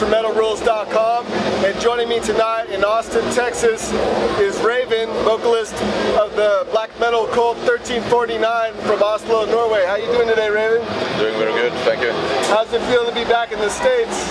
from MetalRules.com, and joining me tonight in Austin, Texas is Ravn, vocalist of the black metal cult 1349 from Oslo, Norway. How you doing today, Ravn? Doing very good, thank you. How's it feel to be back in the States?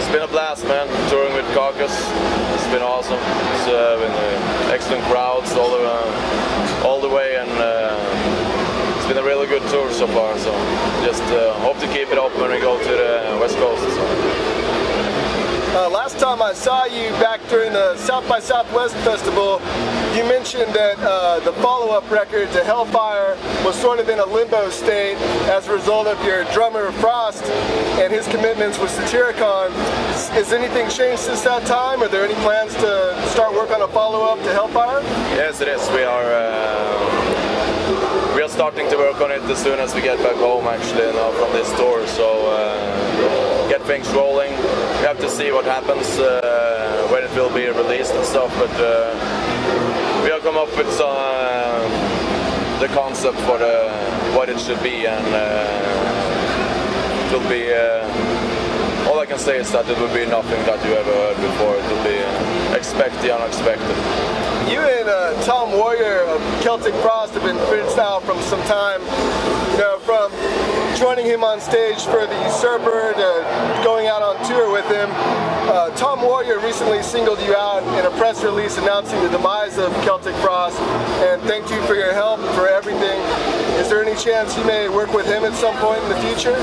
It's been a blast, man. Touring with Caucus. It's been awesome. It's been excellent crowds all the way, and it's been a really good tour so far. So just hope to keep it up when we go to the West Coast. Last time I saw you back during the South by Southwest Festival, you mentioned that the follow-up record to Hellfire was sort of in a limbo state as a result of your drummer Frost and his commitments with Triptykon. Has anything changed since that time? Are there any plans to start work on a follow-up to Hellfire? Yes, it is. We are starting to work on it as soon as we get back home, actually, from this tour. So get things rolling. We have to see what happens when it will be released and stuff, but we have come up with the concept for what it should be, and it will be all I can say is that it will be nothing that you ever heard before. It will be expect the unexpected. You and Tom Warrior of Celtic Frost have been friends now from some time. You know, from joining him on stage for the Usurper to going out on tour with him. Tom Warrior recently singled you out in a press release announcing the demise of Celtic Frost and thanked you for your help, for everything. Is there any chance you may work with him at some point in the future?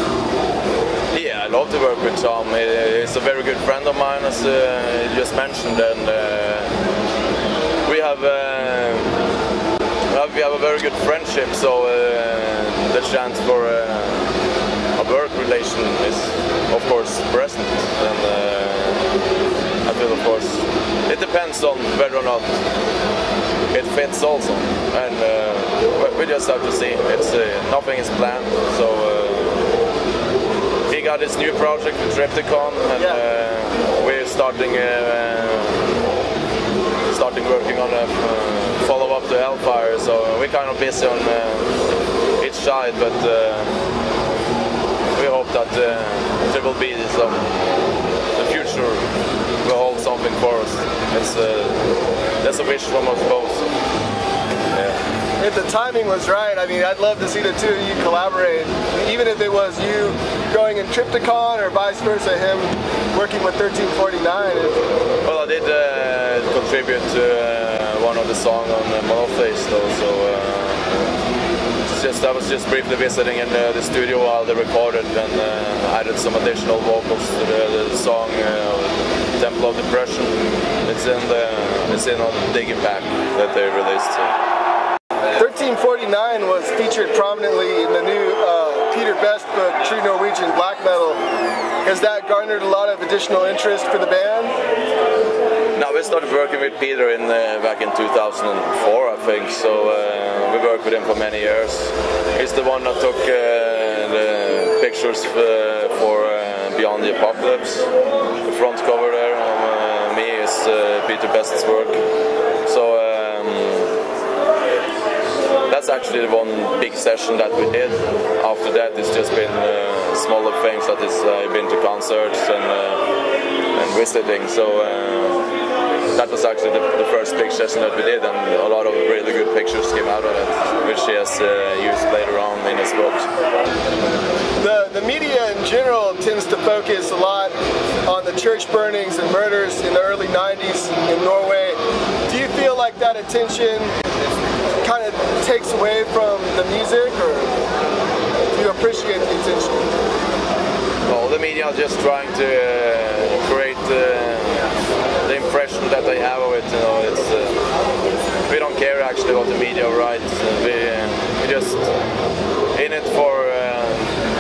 Yeah, I'd love to work with Tom. He's a very good friend of mine, as you just mentioned, and we have a very good friendship, so the chance for a work relation is, of course, present, and I feel, of course, it depends on whether or not it fits also, and we just have to see. It's nothing is planned, so he got his new project with Triptykon, and we're starting working on a follow-up to Hellfire, so we're kind of busy on each side, but we hope that there will be some, the future will hold something for us. That's a wish from us both. Yeah. If the timing was right, I mean, I'd love to see the two of you collaborate, even if it was you going in Triptykon or vice versa, him working with 1349. Well, I did contribute to one of the songs on Monoface, though, so I was just briefly visiting in the studio while they recorded, and added some additional vocals to the song Temple of Depression. It's in on Digging Back that they released. So. 1349 was featured prominently in the new Peter Best book, True Norwegian Black Metal. Has that garnered a lot of additional interest for the band? No, we started working with Peter back in 2004, I think, so we worked with him for many years. He's the one that took the pictures for Beyond the Apocalypse. The front cover there of me is Peter Best's work. So that's actually the one big session that we did. After that, it's just been smaller things that I've been to concerts and visiting. So that was actually the first big session that we did, and a lot of really good pictures came out of it, which he has used later on in his books. The media in general tends to focus a lot on the church burnings and murders in the early 90s in Norway. Do you feel like that attention kind of takes away from the music, or do you appreciate the attention? Well, the media are just trying to create the impression that they have of it. You know, we don't care actually what the media writes. We just in it for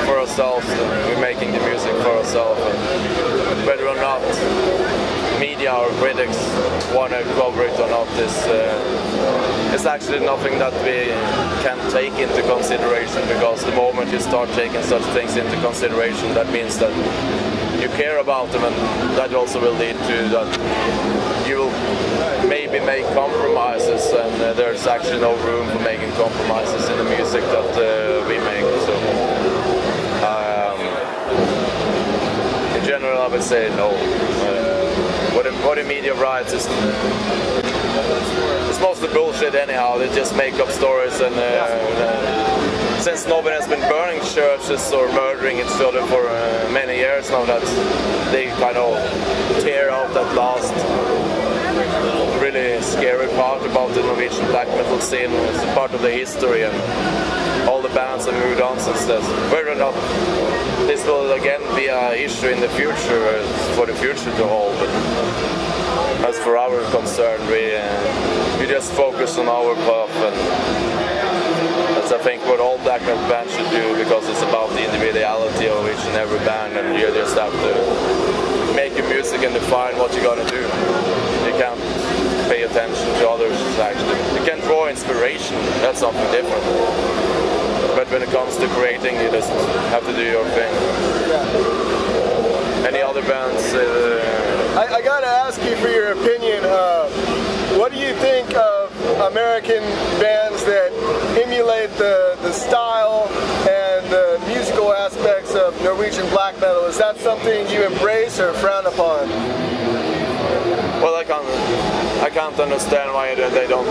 ourselves. We're making the music for ourselves. And whether or not media or critics want to cover it or not is actually nothing that we can take into consideration, because the moment you start taking such things into consideration, that means that you care about them, and that also will lead to that you will maybe make compromises, and there's actually no room for making compromises in the music that we make. So in general, I would say no. What the media writes is it's mostly bullshit anyhow. They just make up stories, and since nobody has been burning churches or murdering each other for many years now, that they kind of tear out that last really scary part about the Norwegian black metal scene. It's a part of the history, and all the bands have moved on since then. Whether or not this will again be an issue in the future, for the future to hold. But as for our concern, we just focus on our path, and that's I think what all black metal bands should do, because it's about the individuality of each and every band, and you just have to make your music and define what you're gonna do. You can't pay attention to others, actually. You can draw inspiration, that's something different. But when it comes to creating, you just have to do your thing. Yeah. Any other bands? I gotta ask you for your opinion. What do you think of American bands that emulate the style and the musical aspects of Norwegian black metal? Is that something you embrace or frown upon? Well, I can't understand why they don't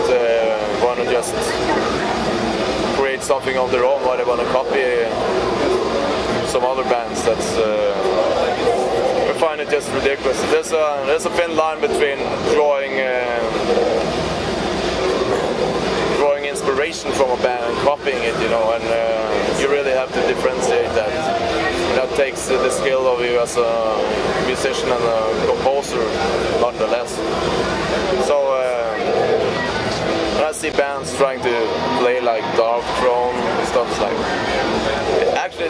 want to just create something of their own, why they want to copy some other bands. That's I find it just ridiculous. There's a thin line between drawing inspiration from a band and copying it, you know, and you really have to differentiate that. That takes the skill of you as a musician and a composer, nonetheless. So when I see bands trying to play like Dark Throne and stuff like, it actually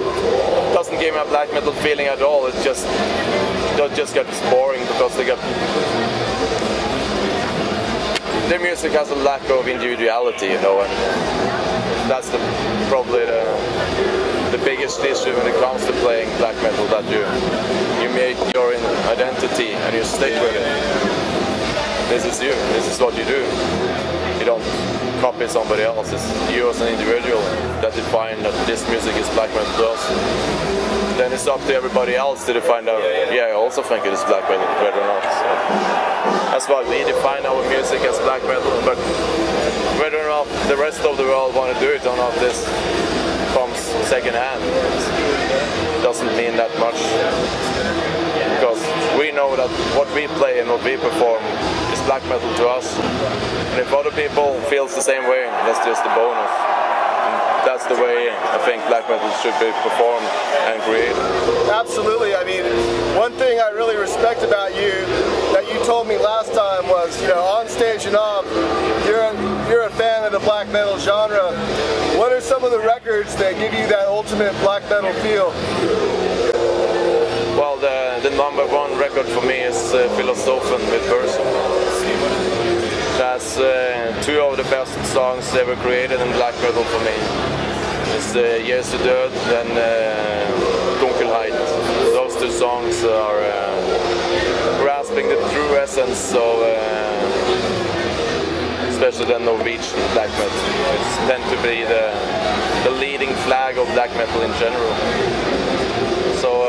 doesn't give me a black metal feeling at all. It just gets boring, because their music has a lack of individuality, you know, and that's probably the biggest issue when it comes to playing black metal, that you make your identity and you stick with it. This is you, this is what you do. You don't copy somebody else, it's you as an individual that define that this music is black metal to us. Then it's up to everybody else to define that, yeah, I also think it is black metal, whether or not. So that's why we define our music as black metal, but whether or not the rest of the world want to do it or not, this comes second hand. It doesn't mean that much, because we know that what we play and what we perform is black metal to us, and if other people feels the same way, that's just a bonus. And that's the way I think black metal should be performed and created. Absolutely. I mean, one thing I really respect about you that you told me last time was, you know, on stage and off, you're a fan of the black metal genre. What are some of the records that give you that ultimate black metal feel? Well, the number one record for me is Philosophen with Verso. That's two of the best songs ever created in black metal for me. It's Jesu Död and Dunkelheit. Those two songs are grasping the true essence of especially the Norwegian black metal. It's tend to be the leading flag of black metal in general. So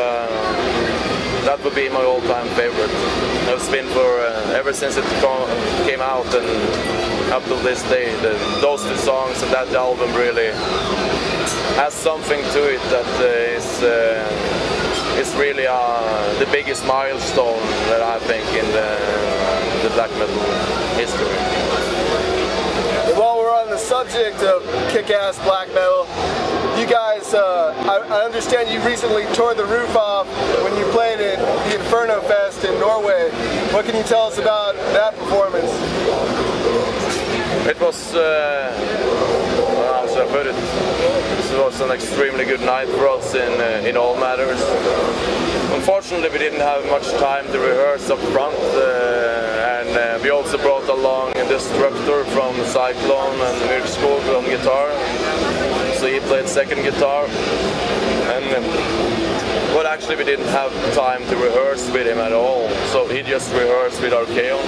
that would be my all-time favorite. It's been for ever since it came out and up till this day. Those two songs and that album really has something to it that is really the biggest milestone that I think in the black metal history. While we're on the subject of kick-ass black metal, you guys, I understand you recently tore the roof off when you played at the Inferno Fest in Norway. What can you tell us about that performance? It was, how should I put it? It was an extremely good night for us in all matters. Unfortunately, we didn't have much time to rehearse up front, and we also brought along a Destructor from Cyclone and Myrkskog on guitar. So he played second guitar, and well, actually we didn't have time to rehearse with him at all, so he just rehearsed with Archaeon.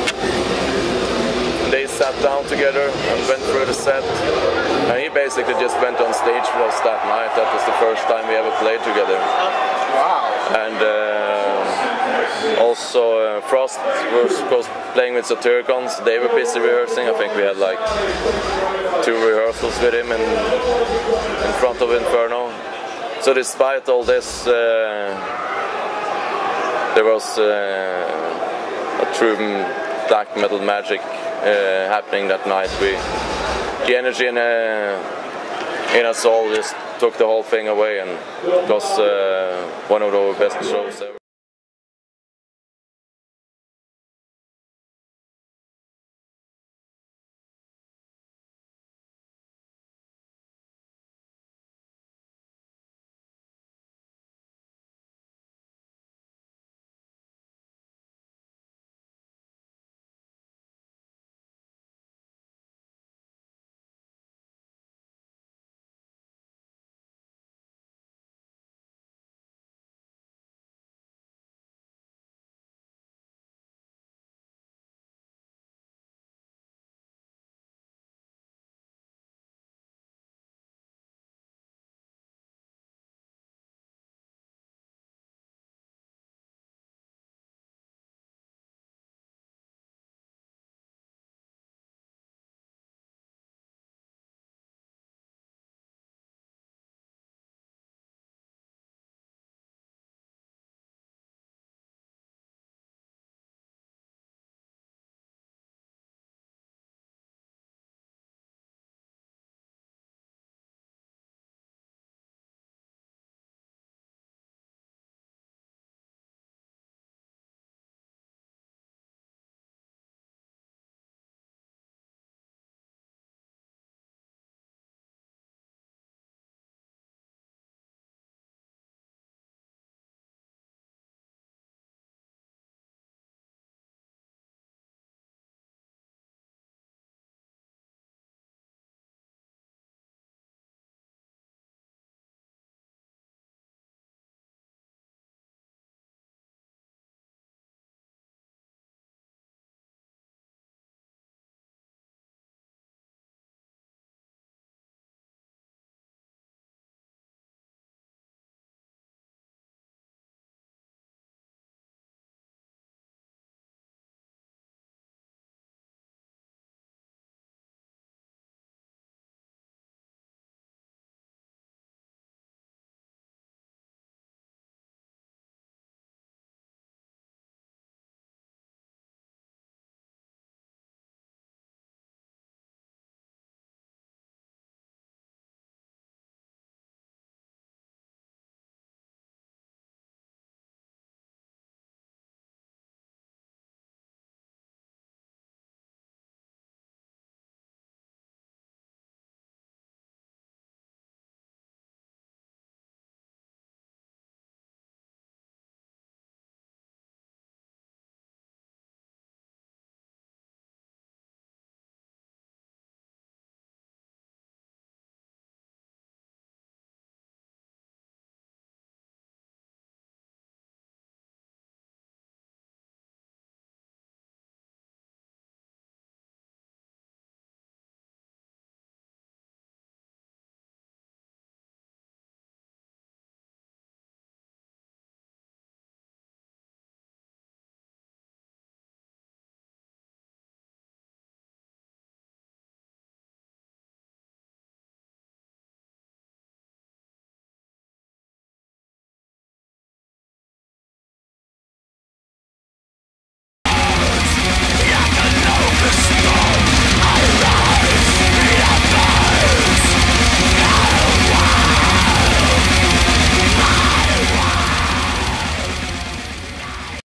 They sat down together and went through the set, and he basically just went on stage with us that night. That was the first time we ever played together. Wow. And also Frost was playing with Triptykon, so they were busy rehearsing. I think we had like 2 rehearsals with him in front of Inferno. So despite all this, there was a true black metal magic happening that night. The energy in us all just took the whole thing away, and it was one of our best shows ever.